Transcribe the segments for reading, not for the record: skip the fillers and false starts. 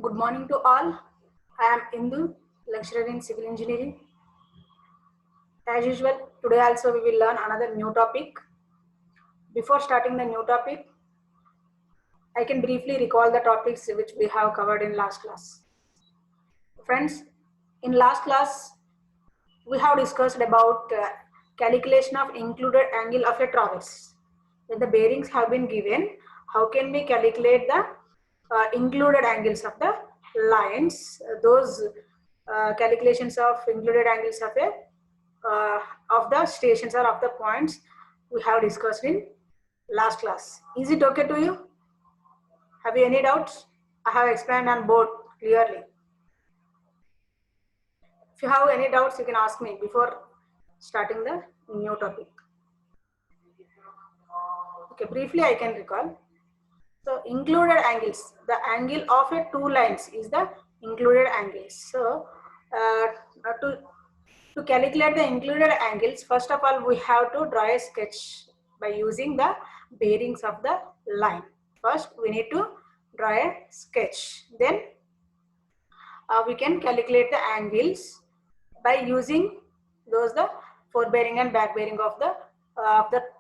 Good morning to all. I am Indu, lecturer in civil engineering. As usual, today also we will learn another new topic. Before starting the new topic, I can briefly recall the topics which we have covered in last class. Friends, in last class, we have discussed about calculation of included angle of a traverse. When the bearings have been given, how can we calculate the included angles of the lines? Those calculations of included angles of the stations or of the points we have discussed in last class. Is it okay to you? Have you any doubts? I have explained on board clearly. If you have any doubts, you can ask me before starting the new topic. Okay, briefly I can recall. So included angles, the angle of a two lines is the included angles. So to calculate the included angles, first of all, we have to draw a sketch by using the bearings of the line. First, we need to draw a sketch. Then we can calculate the angles by using the forebearing and back bearing of the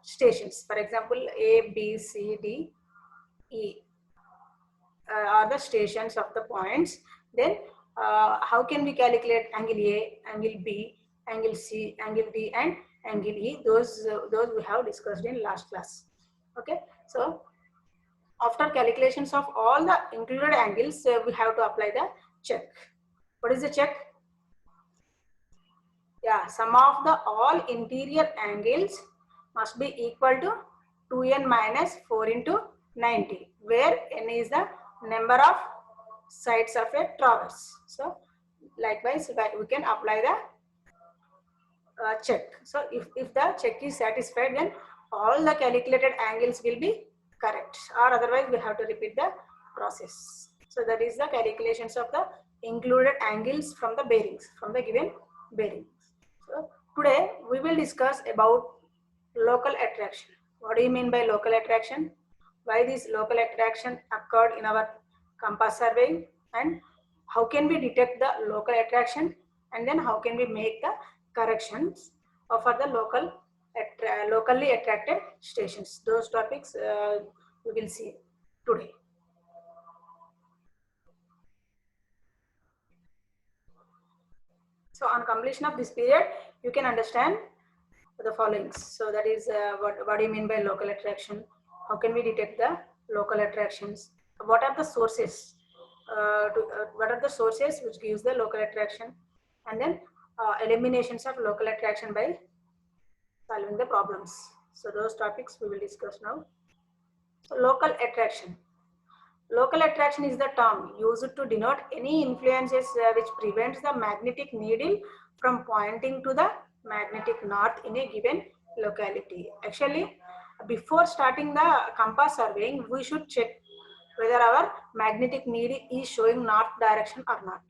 stations. For example, A, B, C, D, E are the stations of the points. Then how can we calculate angle A, angle B, angle C, angle D, and angle E? Those we have discussed in last class. Okay, so after calculations of all the included angles, we have to apply the check. What is the check? Yeah, sum of the all interior angles must be equal to 2n minus 4 into 90, where n is the number of sides of a traverse. So likewise, we can apply the check. So if the check is satisfied, then all the calculated angles will be correct, or otherwise we have to repeat the process. So that is the calculations of the included angles from the bearings, from the given bearings. So today we will discuss about local attraction. What do you mean by local attraction? Why this local attraction occurred in our compass surveying, and how can we detect the local attraction, and then how can we make the corrections for the locally attracted stations. Those topics we will see today. So on completion of this period, you can understand the following. So that is what do you mean by local attraction? How can we detect the local attractions? What are the sources? What are the sources which gives the local attraction? And then eliminations of local attraction by solving the problems. So those topics we will discuss now. So local attraction. Local attraction is the term used to denote any influences which prevents the magnetic needle from pointing to the magnetic north in a given locality. Actually, before starting the compass surveying, we should check whether our magnetic needle is showing north direction or not.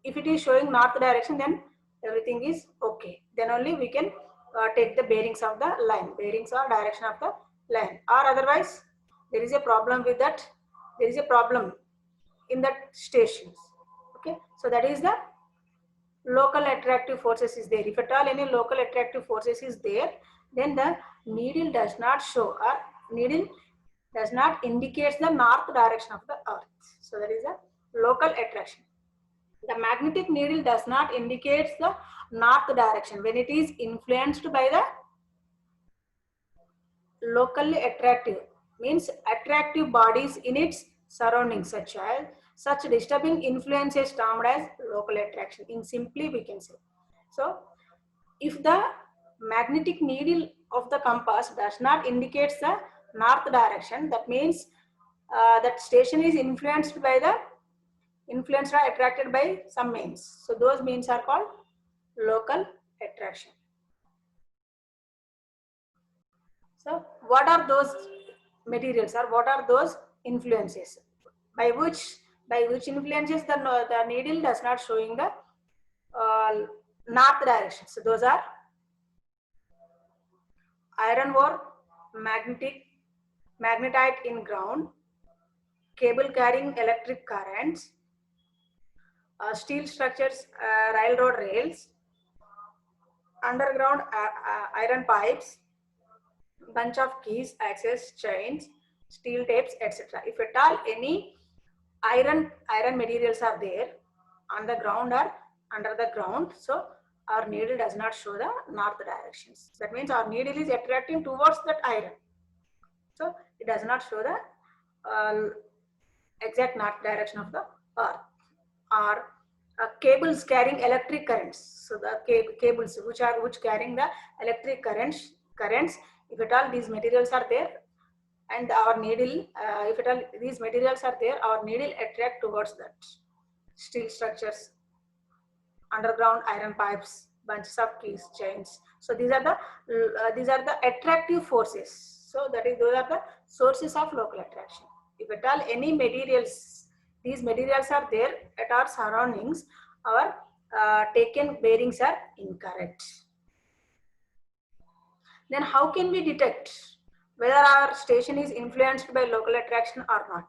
If it is showing north direction, then everything is okay. Then only we can take the bearings of the line, bearings or direction of the line, or otherwise there is a problem with that. There is a problem in that stations. Okay, so that is the local attractive forces is there. If at all any local attractive forces is there, then the needle does not show, or needle does not indicate the north direction of the earth. So that is a local attraction. The magnetic needle does not indicate the north direction when it is influenced by the locally attractive, means attractive bodies in its surroundings, such disturbing influence is termed as local attraction. In simply we can say. So if the magnetic needle of the compass does not indicate the north direction, that means that station is influenced or attracted by some means. So those means are called local attraction. So what are those materials, or what are those influences by which influences the needle does not showing the north direction? So those are iron ore, magnetite in ground, cable carrying electric currents, steel structures, railroad rails, underground iron pipes, bunch of keys, access chains, steel tapes, etc. If at all any iron materials are there on the ground or under the ground, so our needle does not show the north directions. That means our needle is attracting towards that iron, so it does not show the exact north direction of the earth. Or cables carrying electric currents. So the cables which carrying the electric currents, if at all these materials are there, and our needle, if at all these materials are there, our needle attract towards that. Steel structures, underground iron pipes, bunches of keys, chains. So these are the attractive forces. So those are the sources of local attraction. If at all any materials, these materials are there at our surroundings, our taken bearings are incorrect. Then how can we detect whether our station is influenced by local attraction or not?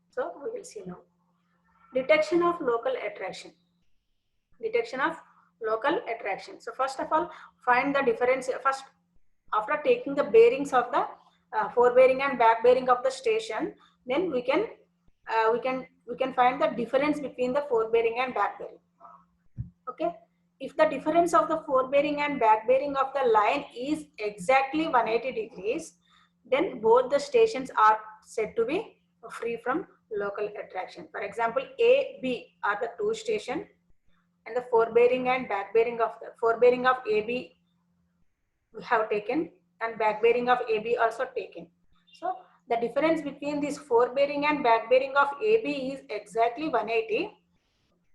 So we will see now. Detection of local attraction. Detection of local attraction. So first of all, find the difference. First, after taking the bearings of the forebearing and back bearing of the station, then we can find the difference between the forebearing and back bearing. Okay, if the difference of the forebearing and back bearing of the line is exactly 180 degrees, then both the stations are said to be free from local attraction. For example, A, B are the two stations, and the forebearing and back bearing of the forebearing of AB we have taken, and back bearing of AB also taken. So the difference between this forebearing and back bearing of AB is exactly 180.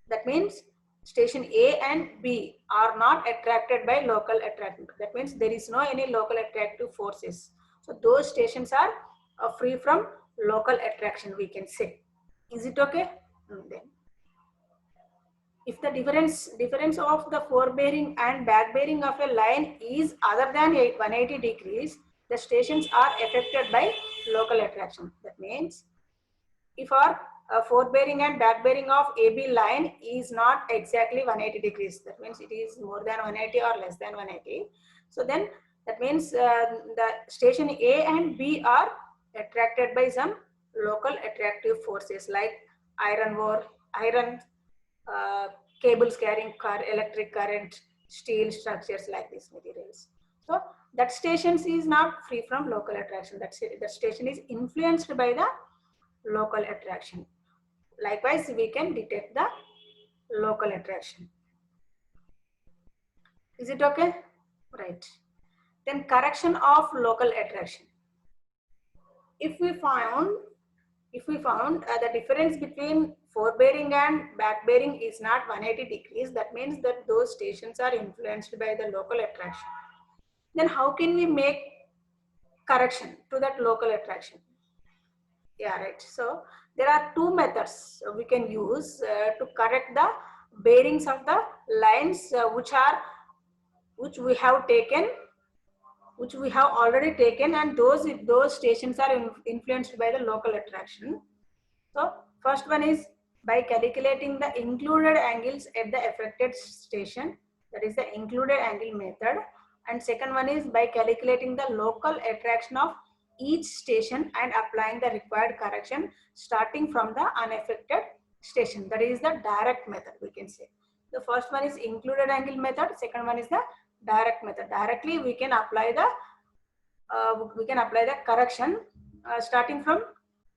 That means station A and B are not attracted by local attraction. That means there is no any local attractive forces. So those stations are free from local attraction, we can say. Is it okay? Then if the difference of the forebearing and back bearing of a line is other than 180 degrees, the stations are affected by local attraction. That means if our forebearing and back bearing of AB line is not exactly 180 degrees, that means it is more than 180 or less than 180. So then that means the station A and B are attracted by some local attractive forces like iron ore, iron cables carrying electric current, steel structures like these materials. So that station is not free from local attraction. That station is influenced by the local attraction. Likewise, we can detect the local attraction. Is it okay? Right. Then correction of local attraction. If we found the difference between forebearing and back bearing is not 180 degrees, that means that those stations are influenced by the local attraction. Then how can we make correction to that local attraction? Yeah, right. So there are two methods we can use to correct the bearings of the lines which we have already taken, and those stations are influenced by the local attraction. So first one is by calculating the included angles at the affected station, that is the included angle method. And second one is by calculating the local attraction of each station and applying the required correction starting from the unaffected station. That is the direct method, we can say. The first one is included angle method, second one is the direct method. Directly we can apply the correction starting from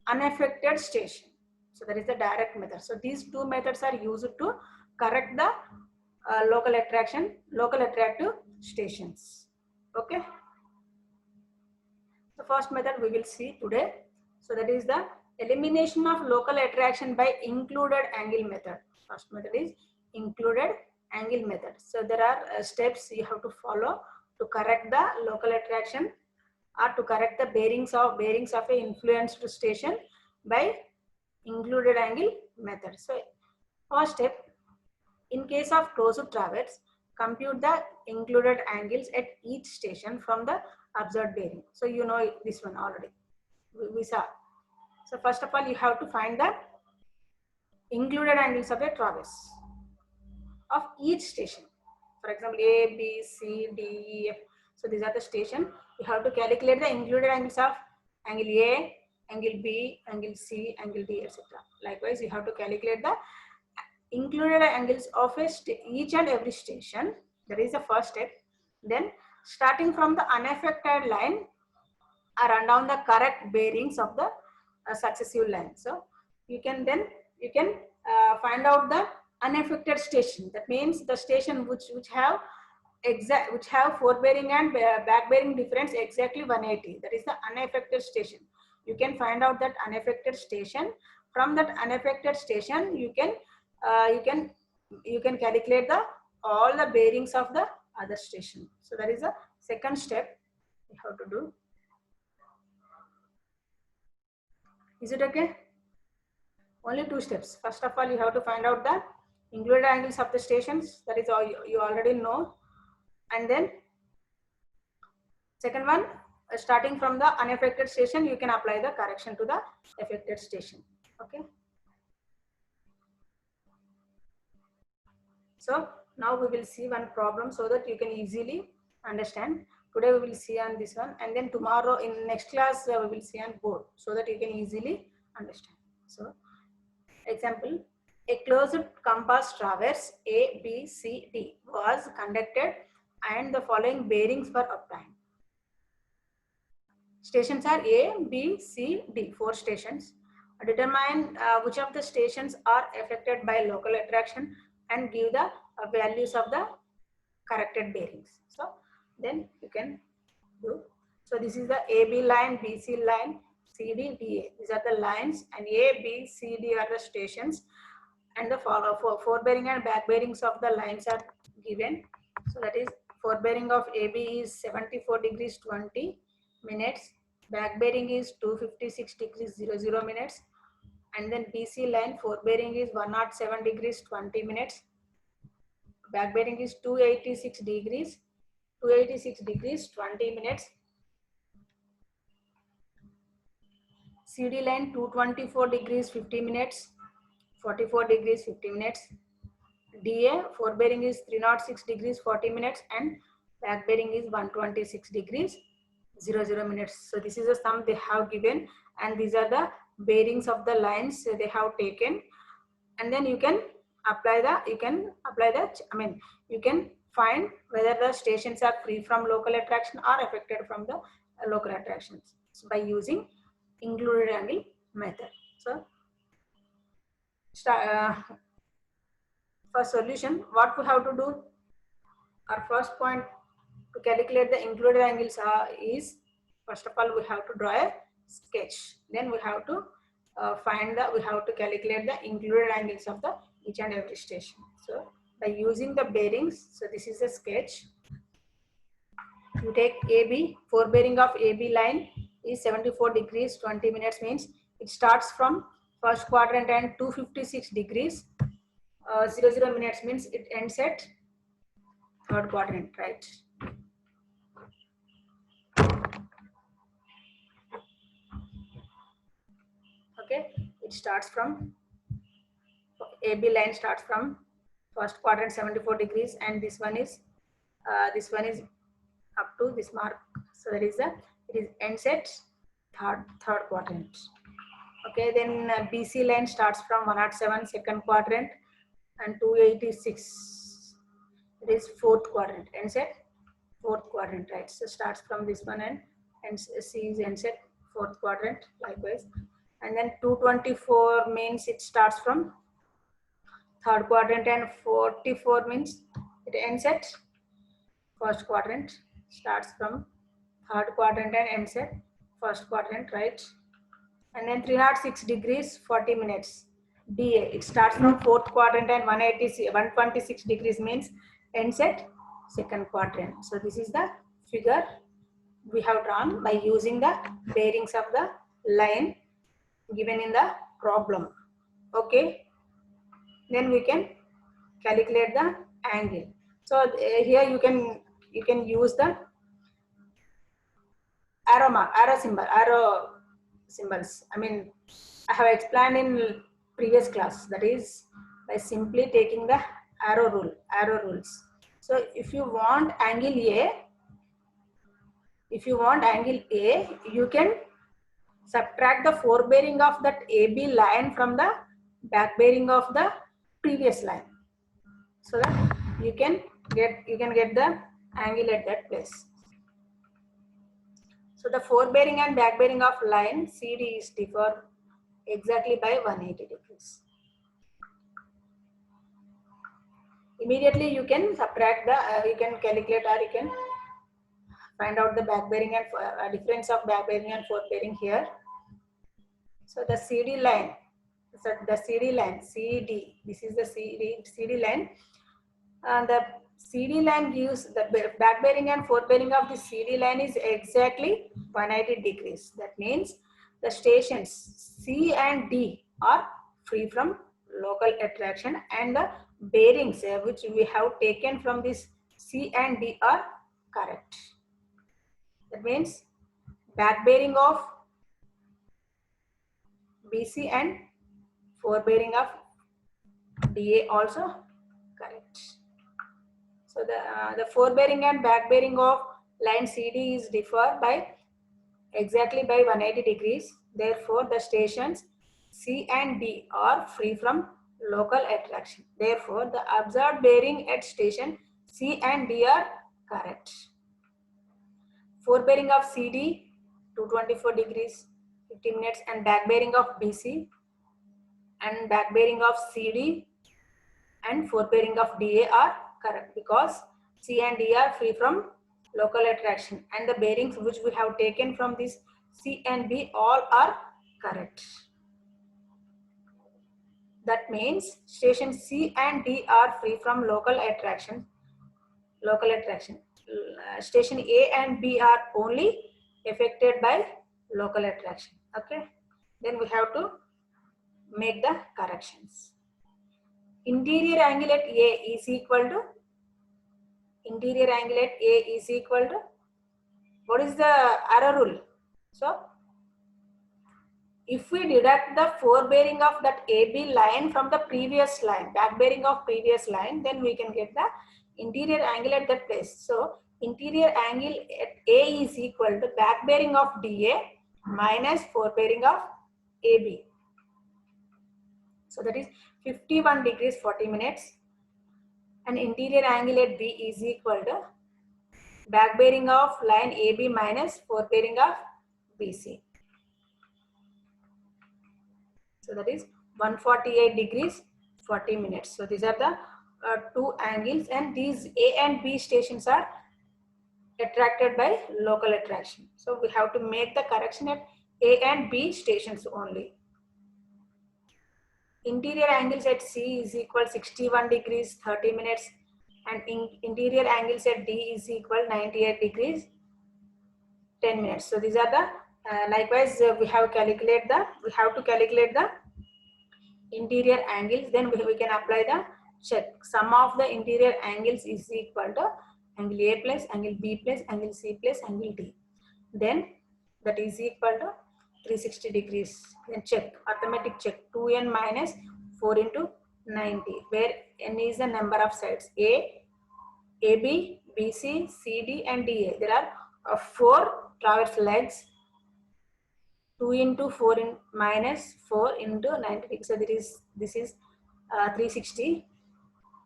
unaffected station. So that is the direct method. So these two methods are used to correct the local attractive stations. Okay. The first method we will see today. So that is the elimination of local attraction by included angle method. First method is included angle method. So there are steps you have to follow to correct the local attraction or to correct the bearings of a influenced station by included angle method. So first step, in case of closed traverse, compute the included angles at each station from the observed bearing. So you know this one already. We saw. So first of all, you have to find the included angles of a traverse of each station. For example, A, B, C, D, E, F. So these are the station. You have to calculate the included angles of angle A, angle B, angle C, angle D, etc. Likewise, you have to calculate the included angles of each and every station. That is the first step. Then starting from the unaffected line, run down the correct bearings of the successive line. So you can find out the unaffected station. That means the station which have forebearing and back bearing difference exactly 180. That is the unaffected station. You can find out that unaffected station. From that unaffected station, you can calculate the all the bearings of the other station. So that is the second step you have to do. Is it okay? Only 2 steps. First of all, you have to find out the included angles of the stations. That is all you already know. And then second one, starting from the unaffected station, you can apply the correction to the affected station. Okay. So now we will see one problem so that you can easily understand. Today we will see on this one, and then tomorrow in next class we will see on board so that you can easily understand. So example, a closed compass traverse A, B, C, D was conducted and the following bearings were obtained. Stations are A, B, C, D, 4 stations. Determine which of the stations are affected by local attraction and give the values of the corrected bearings. So then you can do. So this is the AB line, BC line, CD, DA. These are the lines, and A, B, C, D are the stations, and the forebearing and back bearings of the lines are given. So that is forebearing of AB is 74 degrees 20 minutes, back bearing is 256 degrees 00 minutes, and then BC line forebearing is 107 degrees 20 minutes, back bearing is 286 degrees 20 minutes. CD line 224 degrees 50 minutes, 44 degrees 50 minutes. DA forebearing is 306 degrees 40 minutes and back bearing is 126 degrees 00 minutes. So this is the sum they have given, and these are the bearings of the lines they have taken. And then you can apply the you can find whether the stations are free from local attraction or affected from the local attractions by using included angle method. So for solution, what we have to do, our first point to calculate the included angles is, first of all we have to draw a sketch. Then we have to calculate the included angles of the each and every station. So by using the bearings, so this is a sketch. You take AB, forebearing of AB line is 74 degrees 20 minutes, means it starts from first quadrant and 256 degrees 00 minutes means it ends at third quadrant, right? Okay, it starts from AB line starts from first quadrant 74 degrees, and this one is up to this mark. So that is it ends at third quadrant. Okay, then BC line starts from 107 second quadrant and 286. It is fourth quadrant, ends at fourth quadrant, right? So starts from this one and ends at fourth quadrant, likewise. And then 224 means it starts from third quadrant, and 44 means it ends at first quadrant, starts from third quadrant and ends at first quadrant, right? And then 306 degrees 40 minutes. DA, it starts from fourth quadrant and 126 degrees means ends at second quadrant. So this is the figure we have drawn by using the bearings of the line given in the problem. Okay, then we can calculate the angle. So here you can use the arrow symbol, arrow symbols. I mean, I have explained in previous class. That is by simply taking the arrow rules. So if you want angle A, you can subtract the forebearing of that AB line from the back bearing of the previous line, so that you can get the angle at that place. So the forebearing and back bearing of line CD is differ exactly by 180 degrees. Immediately you can subtract the, you can calculate or you can find out the back bearing and difference of back bearing and forward bearing here. So the CD line, CD, this is the CD line, and the CD line gives the back bearing and forward bearing of the CD line is exactly 180 degrees. That means the stations C and D are free from local attraction, and the bearings which we have taken from this C and D are correct. That means back bearing of BC and forward bearing of DA also correct. So the forward bearing and back bearing of line CD is differ by exactly by 180 degrees. Therefore, the stations C and D are free from local attraction. Therefore, the observed bearing at station C and D are correct. Forward bearing of CD 224 degrees 50 minutes, and back bearing of BC and back bearing of CD and forward bearing of DA are correct, because C and D are free from local attraction, and the bearings which we have taken from this C and B all are correct. That means station C and D are free from local attraction. Station A and B are only affected by local attraction. Okay, then we have to make the corrections. Interior angle at A is equal to what is the arrow rule? So if we deduct the forebearing of that AB line from the previous line, back bearing of previous line, then we can get the interior angle at that place. So interior angle at A is equal to back bearing of DA minus forebearing of AB. So that is 51 degrees 40 minutes. And interior angle at B is equal to back bearing of line AB minus forward bearing of BC. So that is 148 degrees 40 minutes. So these are the two angles, and these A and B stations are attracted by local attraction. So we have to make the correction at A and B stations only. Interior angles at C is equal 61 degrees 30 minutes, and interior angles at D is equal 98 degrees 10 minutes. So these are the likewise we have to calculate the interior angles. Then we can apply the check. Sum of the interior angles is equal to angle A plus angle B plus angle C plus angle D. Then that is equal to 360 degrees. Then check, arithmetic check, 2n minus 4 into 90, where n is the number of sides. A, AB, BC, CD and DA. There are 4 traverse legs. 2 into 4 in minus 4 into 90. So this is 360.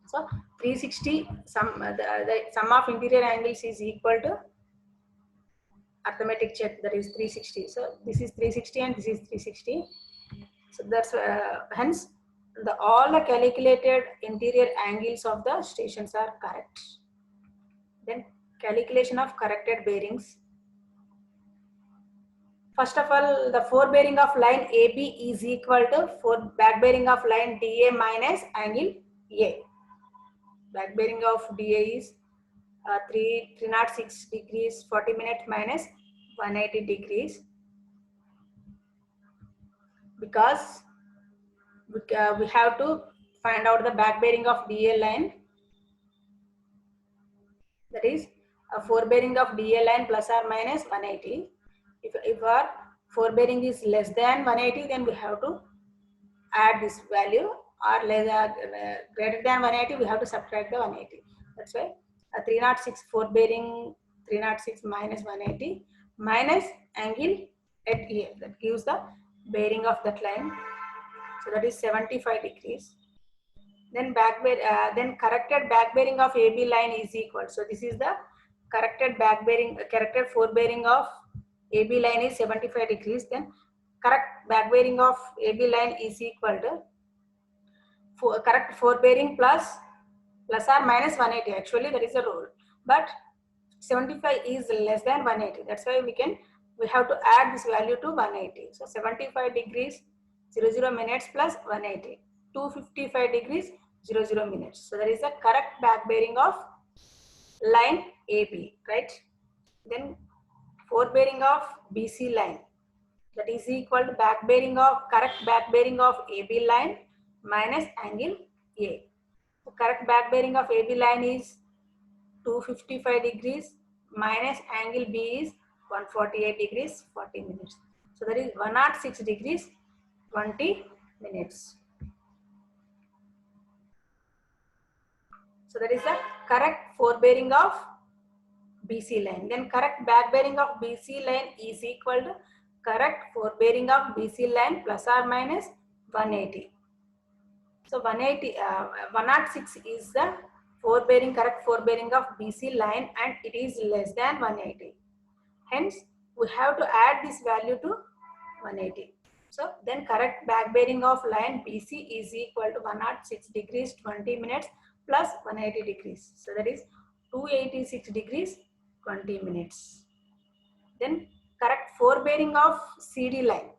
So 360 the sum of interior angles is equal to arithmetic check, that is 360. So this is 360 and this is 360. So that's hence all the calculated interior angles of the stations are correct. Then calculation of corrected bearings. First of all, the forebearing of line AB is equal to back bearing of line DA minus angle A. Back bearing of DA is 306 degrees 40 minutes minus 180 degrees, because we have to find out the back bearing of DA line, that is a forebearing of DA line plus or minus 180. If our forbearing is less than 180, then we have to add this value, or greater than 180, we have to subtract the 180. That's why 306 forbearing, 306 minus 180 minus angle at A, that gives the bearing of that line. So that is 75 degrees. Then then corrected back bearing of AB line is equal. So this is the corrected back bearing, corrected forbearing of AB line is 75 degrees. Then correct back bearing of AB line is equal to correct forbearing plus or minus 180. Actually, that is a rule, but 75 is less than 180. That's why we have to add this value to 180. So 75 degrees 00 minutes plus 180, 255 degrees 00 minutes. So that is the correct back bearing of line AB, right? Then forbearing of BC line, that is equal to back bearing of correct back bearing of AB line minus angle A. So correct back bearing of AB line is 255 degrees minus angle B is 148 degrees 40 minutes. So that is 106 degrees 20 minutes. So that is the correct forbearing of BC line. Then correct back bearing of BC line is equal to correct forbearing of BC line plus or minus 180. So 106 is the correct forbearing of BC line, and it is less than 180. Hence, we have to add this value to 180. So then correct back bearing of line BC is equal to 106 degrees 20 minutes plus 180 degrees. So that is 286 degrees 20 minutes. Then correct forbearing of CD line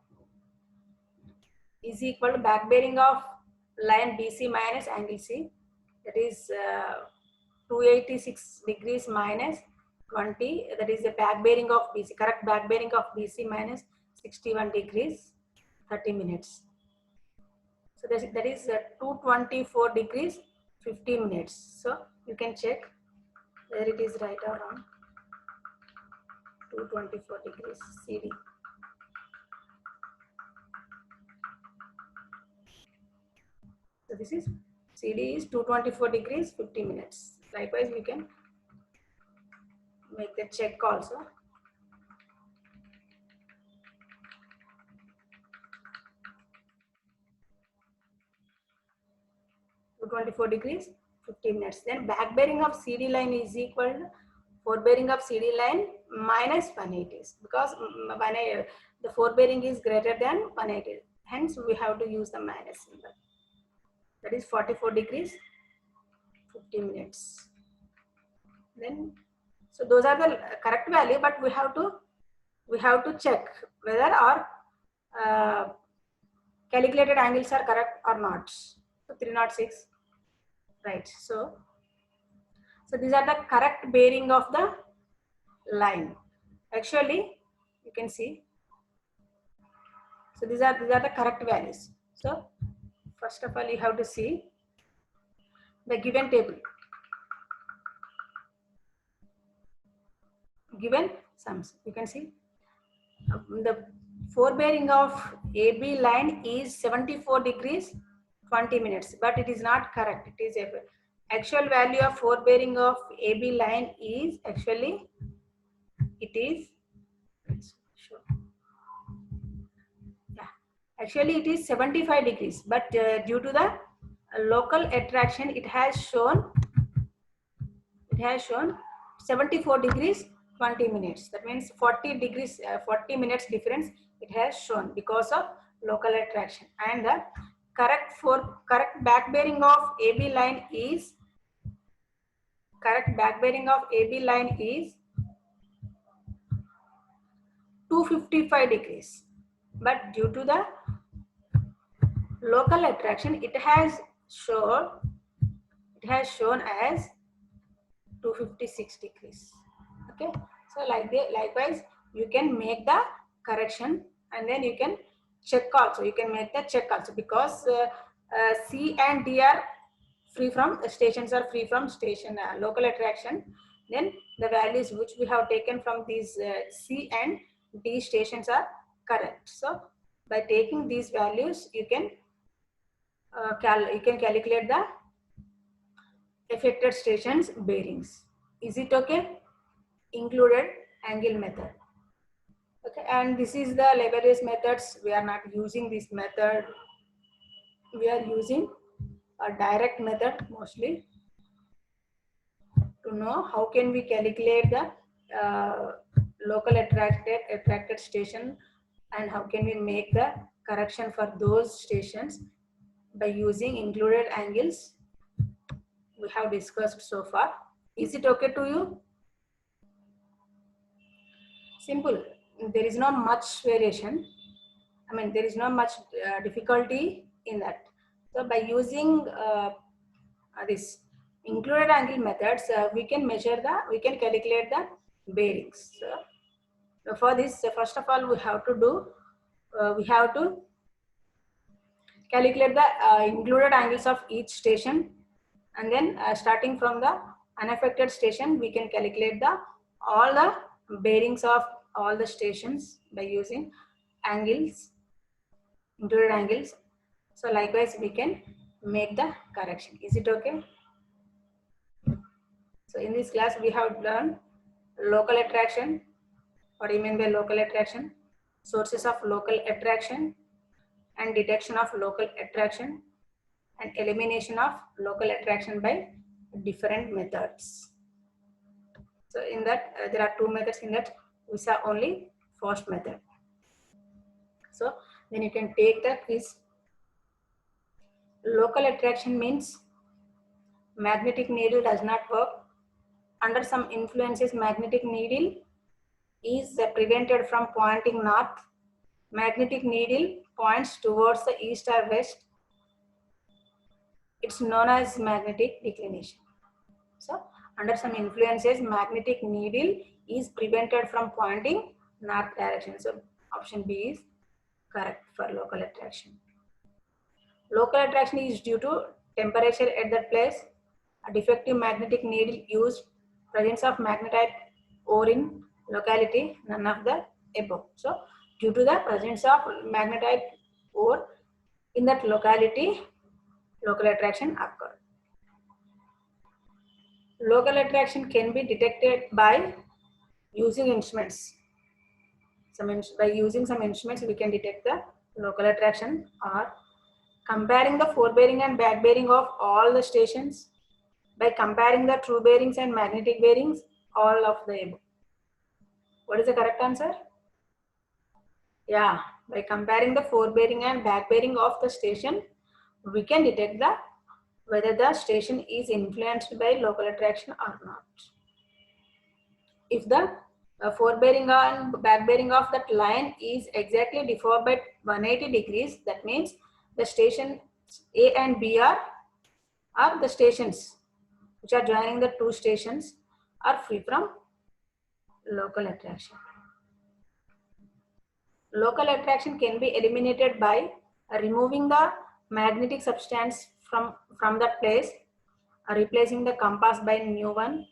is equal to back bearing of line BC minus angle C. That is 286 degrees minus 20. That is the back bearing of BC. Correct back bearing of BC minus 61 degrees 30 minutes. So that is 224 degrees 50 minutes. So you can check whether it is right or wrong. 224 degrees CD. So this is CD is 224 degrees 50 minutes. Likewise, we can make the check also. 224 degrees 50 minutes. Then back bearing of CD line is equal to forbearing of CD line minus 180, because the forbearing is greater than 180. Hence, we have to use the minus symbol. That is 44 degrees 50 minutes. Then, so those are the correct value, but we have to check whether our calculated angles are correct or not. So 306, right? So these are the correct bearing of the line. Actually, you can see. So these are the correct values. So first of all, you have to see the given table. Given sums, you can see the forbearing of AB line is 74 degrees 20 minutes, but it is not correct. It is actual value of forbearing of AB line is actually, it is, actually it is 75 degrees, but due to the local attraction, it has shown 74 degrees 20 minutes. That means 40 degrees 40 minutes difference it has shown because of local attraction. And the correct back bearing of AB line is 255 degrees, but due to the local attraction, it has shown as 256 degrees. Okay, so likewise you can make the correction, and then you can check also. You can make the check also, because C and D are free from stations local attraction. Then the values which we have taken from these C and D stations are Correct. So by taking these values, you can calculate the affected station's bearings. Is it okay? Included angle method. Okay, and this is the Leverage methods. We are not using this method. We are using a direct method mostly to know how can we calculate the local attracted station, and how can we make the correction for those stations by using included angles we have discussed so far. Is it okay to you? Simple. There is not much variation. I mean, there is not much difficulty in that. So by using this included angle methods, we can calculate the bearings. So for this, first of all, we have to calculate the included angles of each station, and then starting from the unaffected station, we can calculate all the bearings of all the stations by using angles, included angles. So likewise, we can make the correction. Is it okay? So in this class, we have learned local attraction. What do you mean by local attraction? Sources of local attraction and detection of local attraction and elimination of local attraction by different methods. So in that, there are two methods in that. We saw only first method. So then you can take the quiz. Local attraction means magnetic needle does not work. Under some influences, magnetic needle is prevented from pointing north. Magnetic needle points towards the east or west. It's known as magnetic declination. So under some influences, magnetic needle is prevented from pointing north direction. So option B is correct for local attraction. Local attraction is due to temperature at that place, a defective magnetic needle used, presence of magnetite ore in locality, none of the above. So due to the presence of magnetite ore in that locality, local attraction occurred. Local attraction can be detected by using instruments. By using some instruments, we can detect the local attraction, or comparing the forebearing and back bearing of all the stations, by comparing the true bearings and magnetic bearings, all of the above. What is the correct answer? Yeah, by comparing the forebearing and back bearing of the station, we can detect whether the station is influenced by local attraction or not. If the forebearing and back bearing of that line is exactly deformed by 180 degrees, that means the station A and B are the stations which are joining the two stations are free from local attraction. Local attraction can be eliminated by removing the magnetic substance from that place, replacing the compass by new one.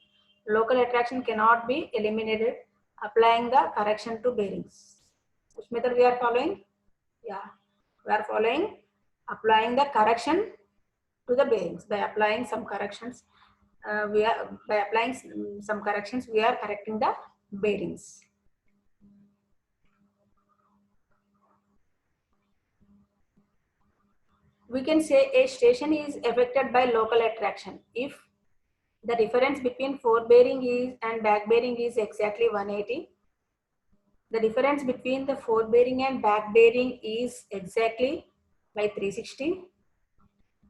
Local attraction cannot be eliminated applying the correction to bearings. Which method we are following? Yeah, we are following applying the correction to the bearings. By applying some corrections, we are correcting the bearings. We can say a station is affected by local attraction if the difference between forebearing and back bearing is exactly 180. The difference between the forebearing and back bearing is exactly by 360.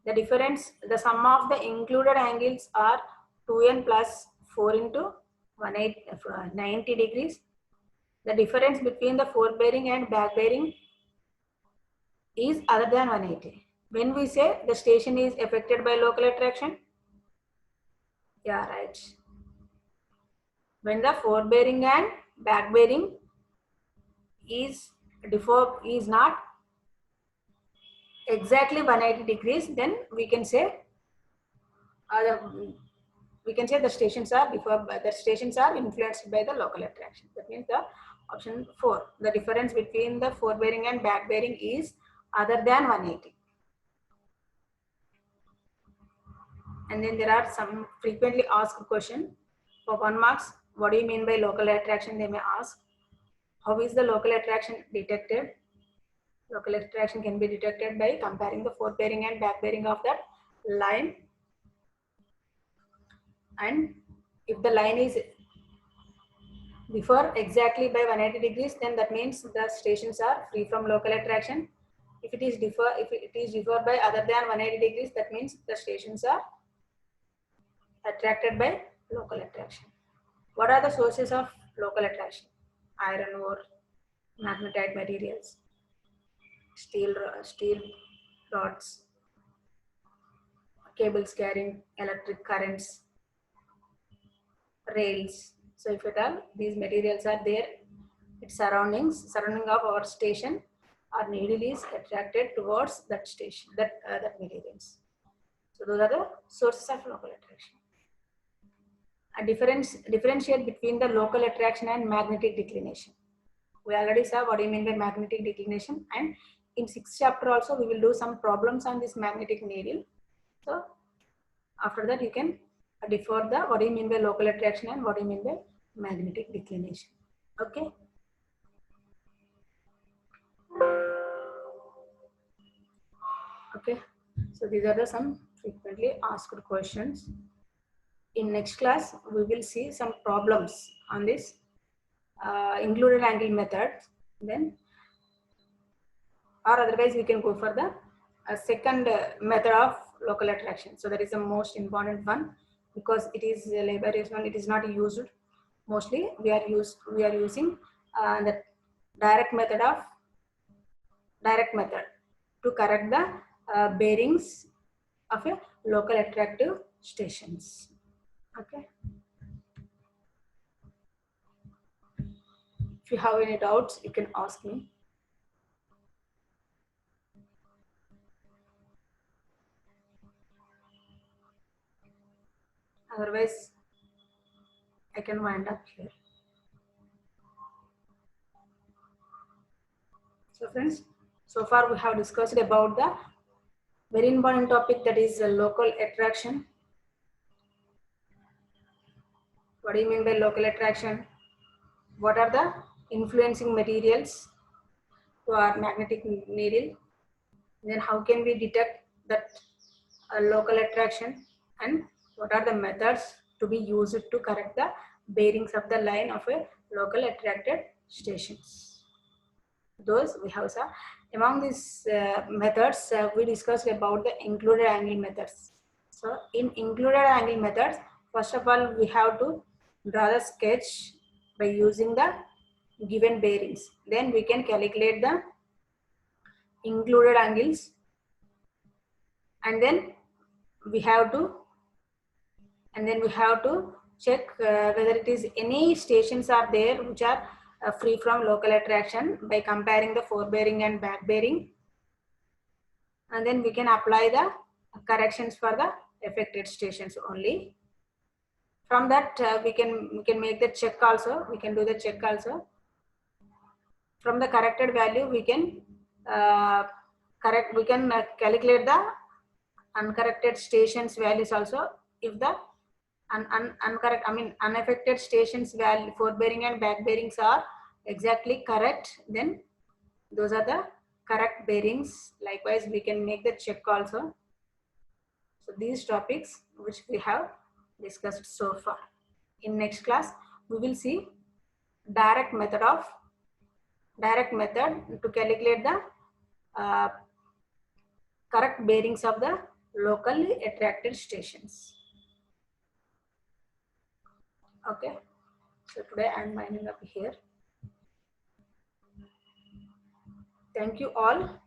The sum of the included angles are 2n plus 4 into 90 degrees. The difference between the forebearing and back bearing is other than 180. When we say the station is affected by local attraction, yeah, right. When the forebearing and back bearing is not exactly 180 degrees, then we can say the stations are influenced by the local attraction. That means the Option 4, the difference between the forebearing and back bearing is other than 180. And then there are some frequently asked question for 1 marks. What do you mean by local attraction? They may ask. How is the local attraction detected? Local attraction can be detected by comparing the forebearing and back bearing of that line. And if the line is differ exactly by 180 degrees, then that means the stations are free from local attraction. If it is differ by other than 180 degrees, that means the stations are attracted by local attraction. What are the sources of local attraction? Iron ore, magnetite materials, steel rods, cables carrying electric currents, rails. So if at all these materials are there, its surrounding of our station, our needle is attracted towards that station, that materials. So those are the sources of local attraction. A differentiate between the local attraction and magnetic declination. We already saw what do you mean by magnetic declination, and in 6th chapter also we will do some problems on this magnetic needle. So after that you can differ the what do you mean by local attraction and what do you mean by magnetic declination. Okay. Okay. So these are the some frequently asked questions. In next class, we will see some problems on this included angle method. Then, or otherwise, we can go for the second method of local attraction. So that is the most important one because it is laborious one. It is not used mostly. We are using the direct method to correct the bearings of a local attractive stations. Okay. If you have any doubts, you can ask me. Otherwise, I can wind up here. So friends, so far we have discussed about the very important topic, that is local attraction. What do you mean by local attraction? What are the influencing materials to our magnetic needle? Then how can we detect that local attraction, and what are the methods to be used to correct the bearings of the line of a local attracted stations? Those we have saw. Among these methods, we discussed about the included angle methods. So in included angle methods, first of all, we have to draw the sketch by using the given bearings. Then we can calculate the included angles, and then we have to check whether it is any stations are there which are free from local attraction by comparing the forebearing and back bearing, and then we can apply the corrections for the affected stations only. From that we can make the check also. We can do the check also. From the corrected value we can calculate the uncorrected stations values also. If the unaffected stations value forebearing and back bearings are exactly correct, then those are the correct bearings. Likewise, we can make the check also. So these topics which we have discussed so far. In next class, we will see direct method to calculate the correct bearings of the locally attracted stations. Okay. So today I am winding up here. Thank you all.